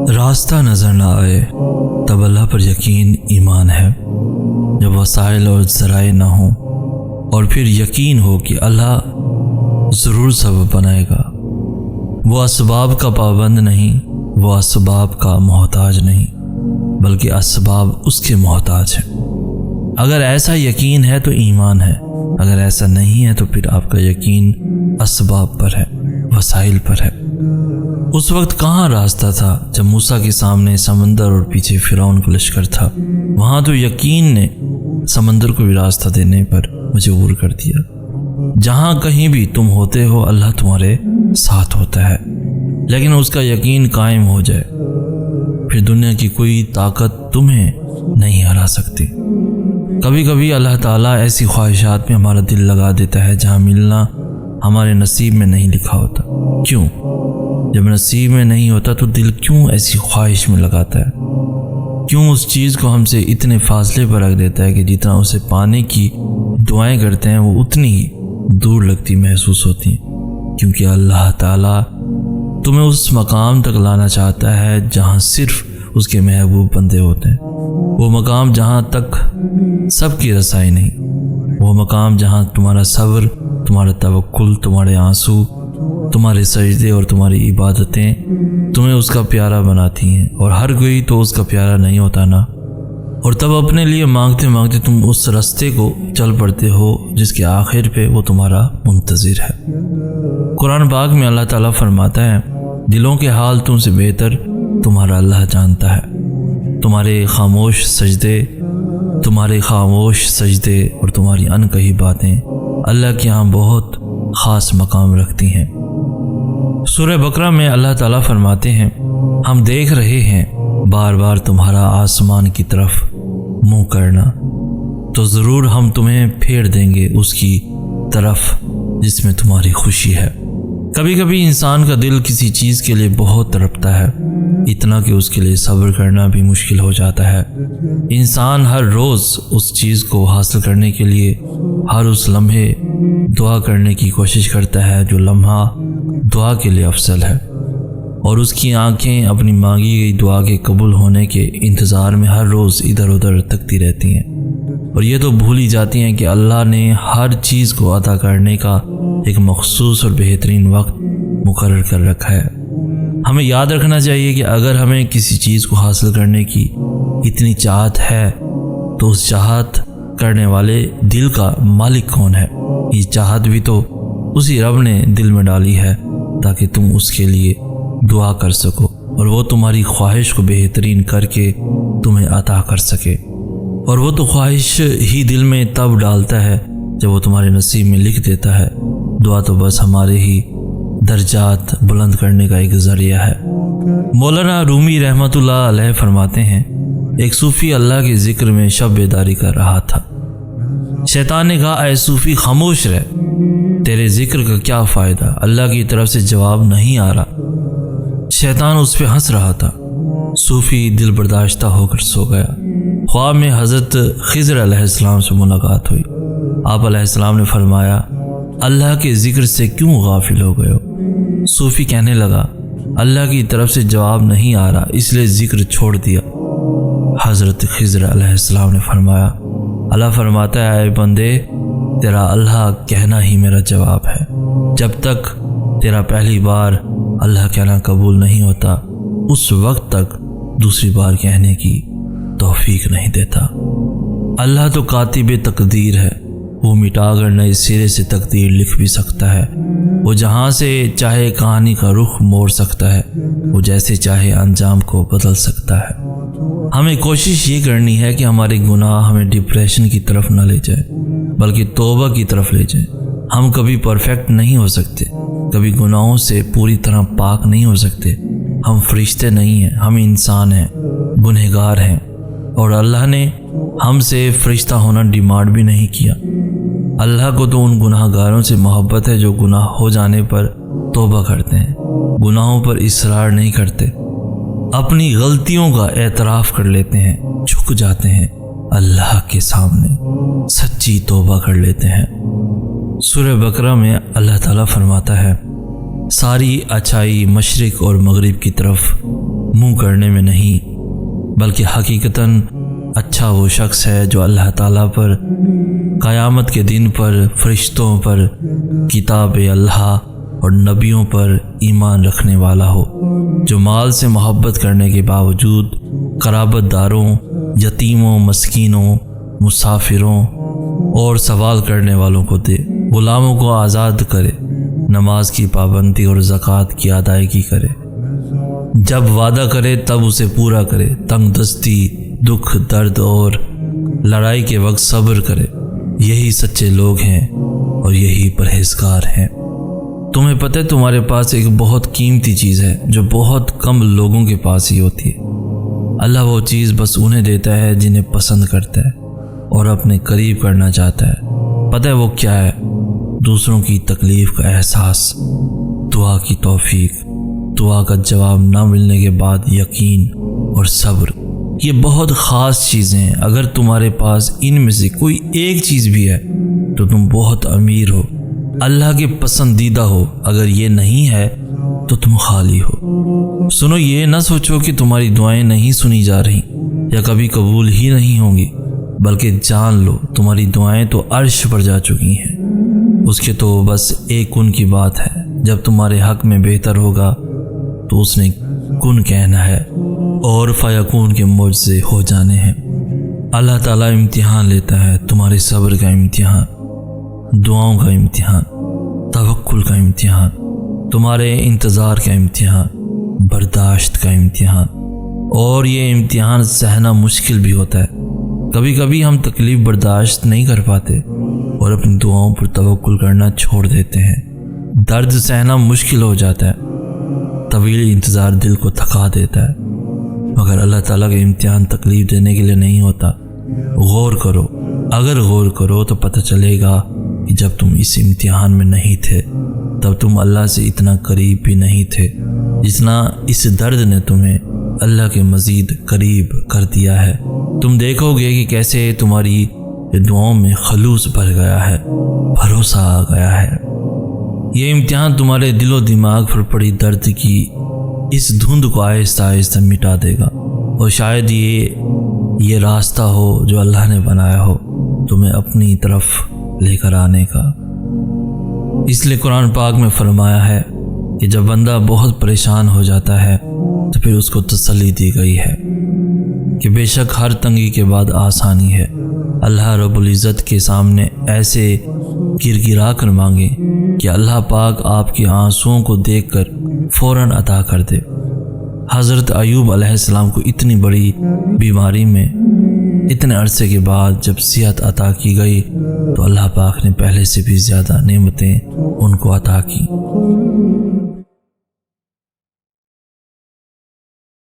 راستہ نظر نہ آئے تب اللہ پر یقین ایمان ہے، جب وسائل اور ذرائع نہ ہوں اور پھر یقین ہو کہ اللہ ضرور سبب بنائے گا۔ وہ اسباب کا پابند نہیں، وہ اسباب کا محتاج نہیں، بلکہ اسباب اس کے محتاج ہیں۔ اگر ایسا یقین ہے تو ایمان ہے، اگر ایسا نہیں ہے تو پھر آپ کا یقین اسباب پر ہے، وسائل پر ہے۔ اس وقت کہاں راستہ تھا جب موسیٰ کے سامنے سمندر اور پیچھے فرعون کا لشکر تھا؟ وہاں تو یقین نے سمندر کو بھی راستہ دینے پر مجبور کر دیا۔ جہاں کہیں بھی تم ہوتے ہو اللہ تمہارے ساتھ ہوتا ہے، لیکن اس کا یقین قائم ہو جائے پھر دنیا کی کوئی طاقت تمہیں نہیں ہرا سکتی۔ کبھی کبھی اللہ تعالیٰ ایسی خواہشات میں ہمارا دل لگا دیتا ہے جہاں ملنا ہمارے نصیب میں نہیں لکھا ہوتا۔ کیوں؟ جب نصیب میں نہیں ہوتا تو دل کیوں ایسی خواہش میں لگاتا ہے؟ کیوں اس چیز کو ہم سے اتنے فاصلے پر رکھ دیتا ہے کہ جتنا اسے پانے کی دعائیں کرتے ہیں وہ اتنی ہی دور لگتی محسوس ہوتی ہیں؟ کیونکہ اللہ تعالیٰ تمہیں اس مقام تک لانا چاہتا ہے جہاں صرف اس کے محبوب بندے ہوتے ہیں۔ وہ مقام جہاں تک سب کی رسائی نہیں، وہ مقام جہاں تمہارا صبر، تمہارا توکل، تمہارے آنسو، تمہارے سجدے اور تمہاری عبادتیں تمہیں اس کا پیارا بناتی ہیں، اور ہر کوئی تو اس کا پیارا نہیں ہوتا نا۔ اور تب اپنے لیے مانگتے مانگتے تم اس راستے کو چل پڑتے ہو جس کے آخر پہ وہ تمہارا منتظر ہے۔ قرآن پاک میں اللہ تعالیٰ فرماتا ہے، دلوں کے حال تم سے بہتر تمہارا اللہ جانتا ہے۔ تمہارے خاموش سجدے اور تمہاری انکہی باتیں اللہ کے ہاں بہت خاص مقام رکھتی ہیں۔ سورہ بقرہ میں اللہ تعالیٰ فرماتے ہیں، ہم دیکھ رہے ہیں بار بار تمہارا آسمان کی طرف منہ کرنا، تو ضرور ہم تمہیں پھیر دیں گے اس کی طرف جس میں تمہاری خوشی ہے۔ کبھی کبھی انسان کا دل کسی چیز کے لیے بہت تڑپتا ہے، اتنا کہ اس کے لیے صبر کرنا بھی مشکل ہو جاتا ہے۔ انسان ہر روز اس چیز کو حاصل کرنے کے لیے ہر اس لمحے دعا کرنے کی کوشش کرتا ہے جو لمحہ دعا کے لیے افضل ہے، اور اس کی آنکھیں اپنی مانگی گئی دعا کے قبول ہونے کے انتظار میں ہر روز ادھر ادھر تکتی رہتی ہیں، اور یہ تو بھول ہی جاتی ہیں کہ اللہ نے ہر چیز کو عطا کرنے کا ایک مخصوص اور بہترین وقت مقرر کر رکھا ہے۔ ہمیں یاد رکھنا چاہیے کہ اگر ہمیں کسی چیز کو حاصل کرنے کی اتنی چاہت ہے تو اس چاہت کرنے والے دل کا مالک کون ہے؟ یہ چاہت بھی تو اسی رب نے دل میں ڈالی ہے تاکہ تم اس کے لیے دعا کر سکو، اور وہ تمہاری خواہش کو بہترین کر کے تمہیں عطا کر سکے۔ اور وہ تو خواہش ہی دل میں تب ڈالتا ہے جب وہ تمہارے نصیب میں لکھ دیتا ہے۔ دعا تو بس ہمارے ہی درجات بلند کرنے کا ایک ذریعہ ہے۔ مولانا رومی رحمۃ اللہ علیہ فرماتے ہیں، ایک صوفی اللہ کے ذکر میں شب بیداری کر رہا تھا۔ شیطان نے کہا، اے صوفی خاموش رہ، تیرے ذکر کا کیا فائدہ، اللہ کی طرف سے جواب نہیں آ رہا۔ شیطان اس پہ ہنس رہا تھا۔ صوفی دل برداشتہ ہو کر سو گیا۔ خواب میں حضرت خضر علیہ السلام سے ملاقات ہوئی۔ آپ علیہ السلام نے فرمایا، اللہ کے ذکر سے کیوں غافل ہو گئے ہو؟ صوفی کہنے لگا، اللہ کی طرف سے جواب نہیں آ رہا اس لیے ذکر چھوڑ دیا۔ حضرت خضر علیہ السلام نے فرمایا، اللہ فرماتا ہے، اے بندے، تیرا اللہ کہنا ہی میرا جواب ہے۔ جب تک تیرا پہلی بار اللہ کہنا قبول نہیں ہوتا اس وقت تک دوسری بار کہنے کی توفیق نہیں دیتا۔ اللہ تو کاتب تقدیر ہے، وہ مٹا کر نئے سرے سے تقدیر لکھ بھی سکتا ہے۔ وہ جہاں سے چاہے کہانی کا رخ موڑ سکتا ہے، وہ جیسے چاہے انجام کو بدل سکتا ہے۔ ہمیں کوشش یہ کرنی ہے کہ ہمارے گناہ ہمیں ڈپریشن کی طرف نہ لے جائے بلکہ توبہ کی طرف لے جائے۔ ہم کبھی پرفیکٹ نہیں ہو سکتے، کبھی گناہوں سے پوری طرح پاک نہیں ہو سکتے۔ ہم فرشتے نہیں ہیں، ہم انسان ہیں، گنہگار ہیں، اور اللہ نے ہم سے فرشتہ ہونا ڈیمانڈ بھی نہیں کیا۔ اللہ کو تو ان گناہ گاروں سے محبت ہے جو گناہ ہو جانے پر توبہ کرتے ہیں، گناہوں پر اصرار نہیں کرتے، اپنی غلطیوں کا اعتراف کر لیتے ہیں، جھک جاتے ہیں اللہ کے سامنے، سچی توبہ کر لیتے ہیں۔ سورہ بقرہ میں اللہ تعالیٰ فرماتا ہے، ساری اچھائی مشرق اور مغرب کی طرف منہ کرنے میں نہیں، بلکہ حقیقتاً اچھا وہ شخص ہے جو اللہ تعالیٰ پر، قیامت کے دن پر، فرشتوں پر، کتاب اللہ اور نبیوں پر ایمان رکھنے والا ہو، جو مال سے محبت کرنے کے باوجود قرابت داروں، یتیموں، مسکینوں، مسافروں اور سوال کرنے والوں کو دے، غلاموں کو آزاد کرے، نماز کی پابندی اور زکوٰۃ کی ادائیگی کرے، جب وعدہ کرے تب اسے پورا کرے، تنگ دستی، دکھ، درد اور لڑائی کے وقت صبر کرے۔ یہی سچے لوگ ہیں اور یہی پرہیزگار ہیں۔ تمہیں پتہ ہے تمہارے پاس ایک بہت قیمتی چیز ہے جو بہت کم لوگوں کے پاس ہی ہوتی ہے۔ اللہ وہ چیز بس انہیں دیتا ہے جنہیں پسند کرتا ہے اور اپنے قریب کرنا چاہتا ہے۔ پتہ ہے وہ کیا ہے؟ دوسروں کی تکلیف کا احساس، دعا کی توفیق، دعا کا جواب نہ ملنے کے بعد یقین اور صبر۔ یہ بہت خاص چیزیں ہیں۔ اگر تمہارے پاس ان میں سے کوئی ایک چیز بھی ہے تو تم بہت امیر ہو، اللہ کے پسندیدہ ہو۔ اگر یہ نہیں ہے تو تم خالی ہو۔ سنو، یہ نہ سوچو کہ تمہاری دعائیں نہیں سنی جا رہی یا کبھی قبول ہی نہیں ہوں گی، بلکہ جان لو تمہاری دعائیں تو عرش پر جا چکی ہیں۔ اس کے تو بس ایک کن کی بات ہے۔ جب تمہارے حق میں بہتر ہوگا تو اس نے کن کہنا ہے اور فیکون کے معجزے ہو جانے ہیں۔ اللہ تعالیٰ امتحان لیتا ہے، تمہارے صبر کا امتحان، دعاؤں کا امتحان، توکل کا امتحان، تمہارے انتظار کا امتحان، برداشت کا امتحان۔ اور یہ امتحان سہنا مشکل بھی ہوتا ہے۔ کبھی کبھی ہم تکلیف برداشت نہیں کر پاتے اور اپنی دعاؤں پر توکل کرنا چھوڑ دیتے ہیں۔ درد سہنا مشکل ہو جاتا ہے، طویل انتظار دل کو تھکا دیتا ہے، مگر اللہ تعالیٰ کا امتحان تکلیف دینے کے لیے نہیں ہوتا۔ غور کرو، اگر غور کرو تو پتہ چلے گا کہ جب تم اس امتحان میں نہیں تھے تب تم اللہ سے اتنا قریب بھی نہیں تھے جتنا اس درد نے تمہیں اللہ کے مزید قریب کر دیا ہے۔ تم دیکھو گے کہ کیسے تمہاری دعاؤں میں خلوص بھر گیا ہے، بھروسہ آ گیا ہے۔ یہ امتحان تمہارے دل و دماغ پر پڑی درد کی اس دھند کو آہستہ آہستہ مٹا دے گا، اور شاید یہ راستہ ہو جو اللہ نے بنایا ہو تمہیں اپنی طرف لے کر آنے کا۔ اس لیے قرآن پاک میں فرمایا ہے کہ جب بندہ بہت پریشان ہو جاتا ہے تو پھر اس کو تسلی دی گئی ہے کہ بے شک ہر تنگی کے بعد آسانی ہے۔ اللہ رب العزت کے سامنے ایسے گر گرا کر مانگے کہ اللہ پاک آپ کے آنسوؤں کو دیکھ کر فوراً عطا کر دے۔ حضرت ایوب علیہ السلام کو اتنی بڑی بیماری میں اتنے عرصے کے بعد جب صحت عطا کی گئی تو اللہ پاک نے پہلے سے بھی زیادہ نعمتیں ان کو عطا کی۔